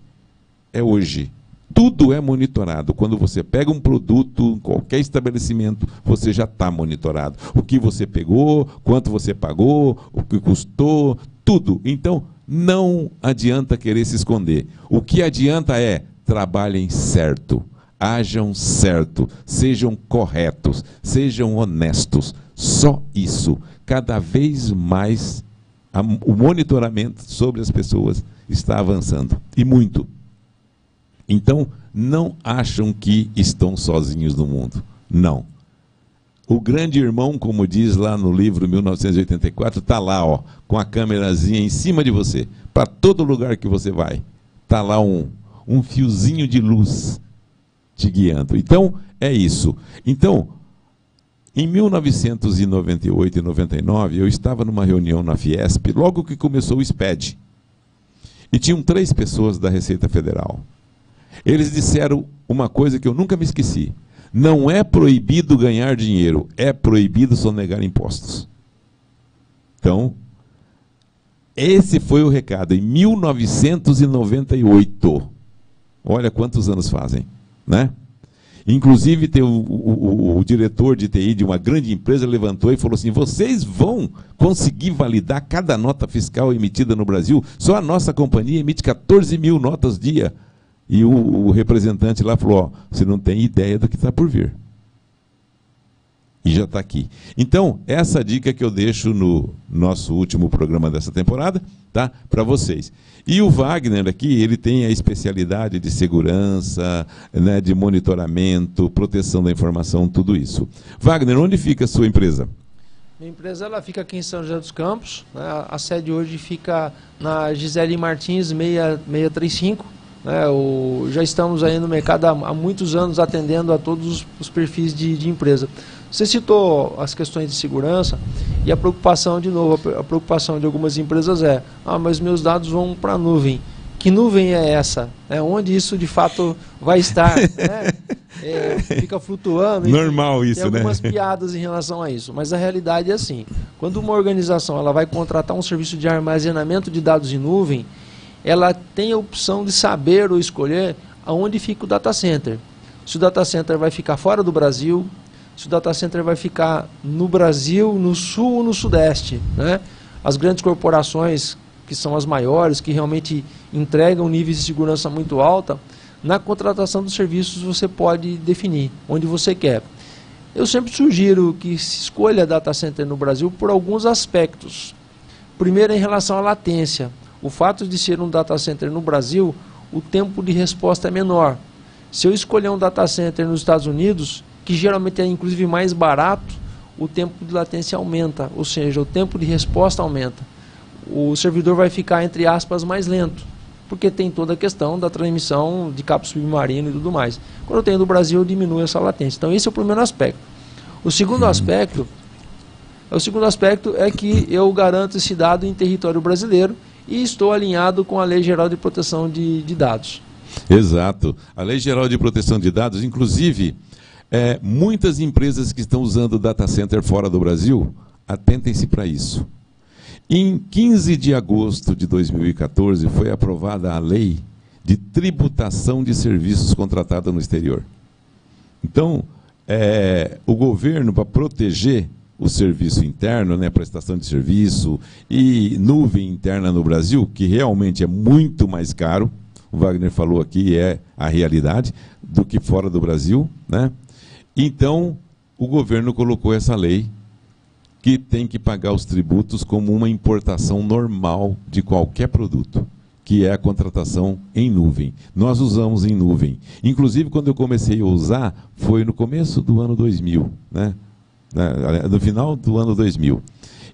É hoje. Tudo é monitorado. Quando você pega um produto, qualquer estabelecimento, você já está monitorado. O que você pegou, quanto você pagou, o que custou, tudo. Então, não adianta querer se esconder. O que adianta é trabalhem certo, ajam certo, sejam corretos, sejam honestos. Só isso. Cada vez mais o monitoramento sobre as pessoas está avançando. E muito. Então, não acham que estão sozinhos no mundo. Não. O grande irmão, como diz lá no livro 1984, está lá, ó, com a câmerazinha em cima de você. Para todo lugar que você vai. Está lá um fiozinho de luz te guiando. Então, é isso. Então, em 1998 e 99, eu estava numa reunião na Fiesp, logo que começou o SPED. E tinham 3 pessoas da Receita Federal. Eles disseram uma coisa que eu nunca me esqueci. Não é proibido ganhar dinheiro, é proibido sonegar impostos. Então, esse foi o recado, em 1998. Olha quantos anos fazem, né? Inclusive, tem o diretor de TI de uma grande empresa levantou e falou assim, vocês vão conseguir validar cada nota fiscal emitida no Brasil? Só a nossa companhia emite 14 mil notas dia. E o representante lá falou, ó, você não tem ideia do que está por vir. E já está aqui. Então, essa dica que eu deixo no nosso último programa dessa temporada, tá? Para vocês. E o Wagner aqui, ele tem a especialidade de segurança, né, de monitoramento, proteção da informação, tudo isso. Wagner, onde fica a sua empresa? Minha empresa ela fica aqui em São José dos Campos, né? A sede hoje fica na Gisele Martins 635. Né? Já estamos aí no mercado há muitos anos atendendo a todos os perfis de empresa. Você citou as questões de segurança e a preocupação, de novo, a preocupação de algumas empresas mas meus dados vão para a nuvem. Que nuvem é essa? Onde isso de fato vai estar? Né? Fica flutuando. Normal isso, né? Tem algumas piadas em relação a isso, mas a realidade é assim. Quando uma organização ela vai contratar um serviço de armazenamento de dados em nuvem, ela tem a opção de saber ou escolher aonde fica o data center. Se o data center vai ficar fora do Brasil, se o data center vai ficar no Brasil, no sul ou no sudeste. Né? As grandes corporações, que são as maiores, que realmente entregam níveis de segurança muito alta, na contratação dos serviços você pode definir onde você quer. Eu sempre sugiro que se escolha data center no Brasil por alguns aspectos. Primeiro, em relação à latência. O fato de ser um data center no Brasil, o tempo de resposta é menor. Se eu escolher um data center nos Estados Unidos, que geralmente é inclusive mais barato, o tempo de latência aumenta, ou seja, o tempo de resposta aumenta. O servidor vai ficar, entre aspas, mais lento, porque tem toda a questão da transmissão de cabo submarino e tudo mais. Quando eu tenho no Brasil, eu diminuo essa latência. Então esse é o primeiro aspecto. O segundo aspecto é que eu garanto esse dado em território brasileiro e estou alinhado com a Lei Geral de Proteção de Dados. Exato. A Lei Geral de Proteção de Dados, inclusive, muitas empresas que estão usando data center fora do Brasil, atentem-se para isso. Em 15 de agosto de 2014, foi aprovada a Lei de Tributação de Serviços Contratados no Exterior. Então, o governo, para proteger o serviço interno, né, prestação de serviço e nuvem interna no Brasil, que realmente é muito mais caro, o Wagner falou aqui, é a realidade, do que fora do Brasil, né? Então, o governo colocou essa lei que tem que pagar os tributos como uma importação normal de qualquer produto, que é a contratação em nuvem. Nós usamos em nuvem. Inclusive, quando eu comecei a usar, foi no começo do ano 2000, né? No final do ano 2000.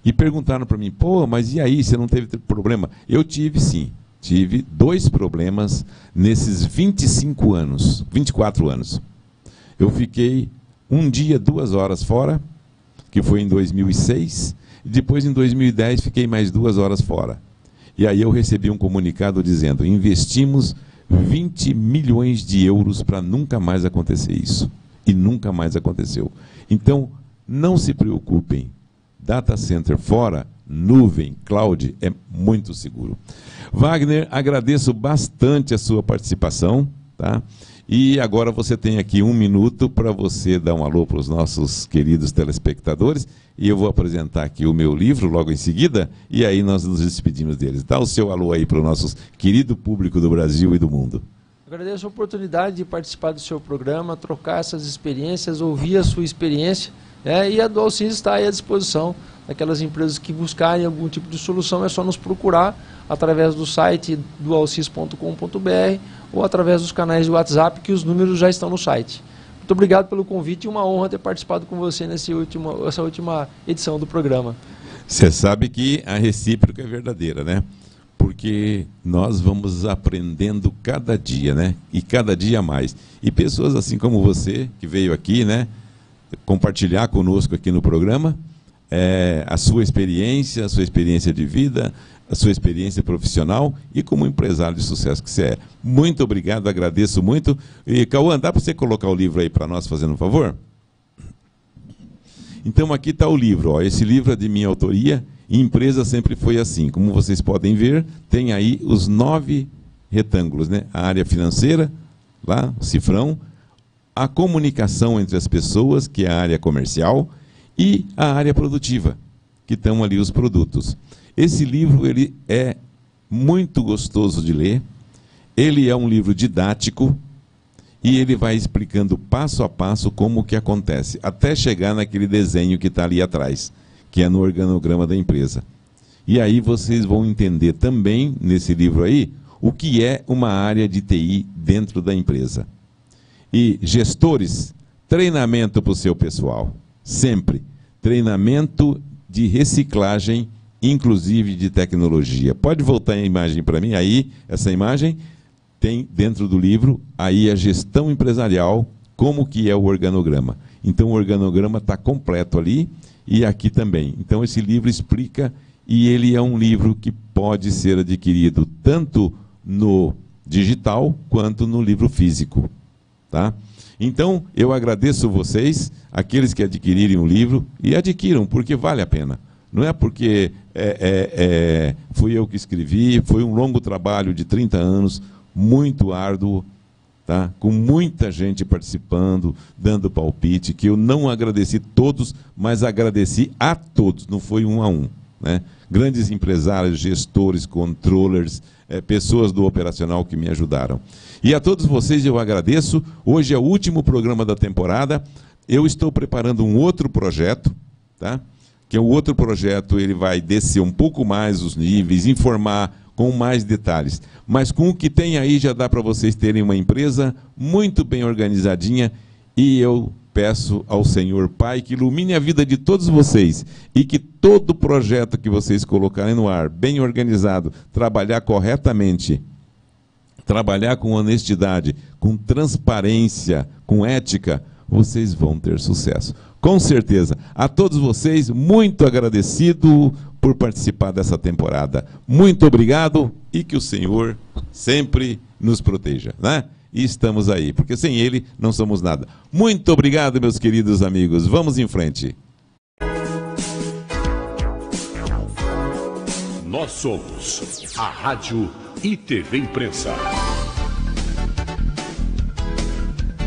E perguntaram para mim, mas e aí, você não teve problema? Eu tive sim, tive 2 problemas nesses 24 anos. Eu fiquei um dia, 2 horas fora, que foi em 2006, e depois em 2010 fiquei mais 2 horas fora. E aí eu recebi um comunicado dizendo, investimos 20 milhões de euros para nunca mais acontecer isso. E nunca mais aconteceu. Então, não se preocupem, data center fora, nuvem, cloud, é muito seguro. Wagner, agradeço bastante a sua participação, tá? E agora você tem aqui 1 minuto para você dar um alô para os nossos queridos telespectadores, e eu vou apresentar aqui o meu livro logo em seguida, e aí nós nos despedimos deles. Dá o seu alô aí para o nosso querido público do Brasil e do mundo. Agradeço a oportunidade de participar do seu programa, trocar essas experiências, ouvir a sua experiência, e a do Alcis está aí à disposição daquelas empresas que buscarem algum tipo de solução, é só nos procurar através do site do alcis.com.br ou através dos canais de WhatsApp, que os números já estão no site. Muito obrigado pelo convite e uma honra ter participado com você nessa última edição do programa. Você sabe que a recíproca é verdadeira, né? Porque nós vamos aprendendo cada dia, né? E cada dia mais. E pessoas assim como você, que veio aqui, né? Compartilhar conosco aqui no programa a sua experiência de vida, a sua experiência profissional e como empresário de sucesso que você é. Muito obrigado, agradeço muito. E, Cauã, dá para você colocar o livro aí para nós, fazendo um favor? Então, aqui está o livro. Ó. Esse livro é de minha autoria, e empresa sempre foi assim. Como vocês podem ver, tem aí os 9 retângulos, né? A área financeira, lá, o cifrão, a comunicação entre as pessoas, que é a área comercial, e a área produtiva, que estão ali os produtos. Esse livro ele é muito gostoso de ler, ele é um livro didático, e ele vai explicando passo a passo como que acontece, até chegar naquele desenho que está ali atrás, que é no organograma da empresa. E aí vocês vão entender também, nesse livro aí, o que é uma área de TI dentro da empresa. E gestores, treinamento para o seu pessoal. Sempre. Treinamento de reciclagem, inclusive de tecnologia. Pode voltar a imagem para mim? Aí, essa imagem tem dentro do livro, aí a gestão empresarial, como que é o organograma. Então, o organograma está completo ali e aqui também. Então, esse livro explica, e ele é um livro que pode ser adquirido tanto no digital quanto no livro físico. Tá? Então, eu agradeço vocês, aqueles que adquirirem o livro, e adquiram, porque vale a pena. Não é porque fui eu que escrevi, foi um longo trabalho de 30 anos, muito árduo, tá? Com muita gente participando, dando palpite, que eu não agradeci todos, mas agradeci a todos, não foi um a um. Né? Grandes empresários, gestores, controllers, pessoas do operacional que me ajudaram. E a todos vocês eu agradeço. Hoje é o último programa da temporada. Eu estou preparando um outro projeto, tá? Que é um outro projeto, ele vai descer um pouco mais os níveis, informar com mais detalhes. Mas com o que tem aí já dá para vocês terem uma empresa muito bem organizadinha, e eu peço ao Senhor Pai que ilumine a vida de todos vocês e que todo projeto que vocês colocarem no ar, bem organizado, trabalhar corretamente, trabalhar com honestidade, com transparência, com ética, vocês vão ter sucesso. Com certeza. A todos vocês, muito agradecido por participar dessa temporada. Muito obrigado e que o Senhor sempre nos proteja, né? E estamos aí, porque sem Ele não somos nada. Muito obrigado, meus queridos amigos. Vamos em frente. Nós somos a Rádio e TV Imprensa.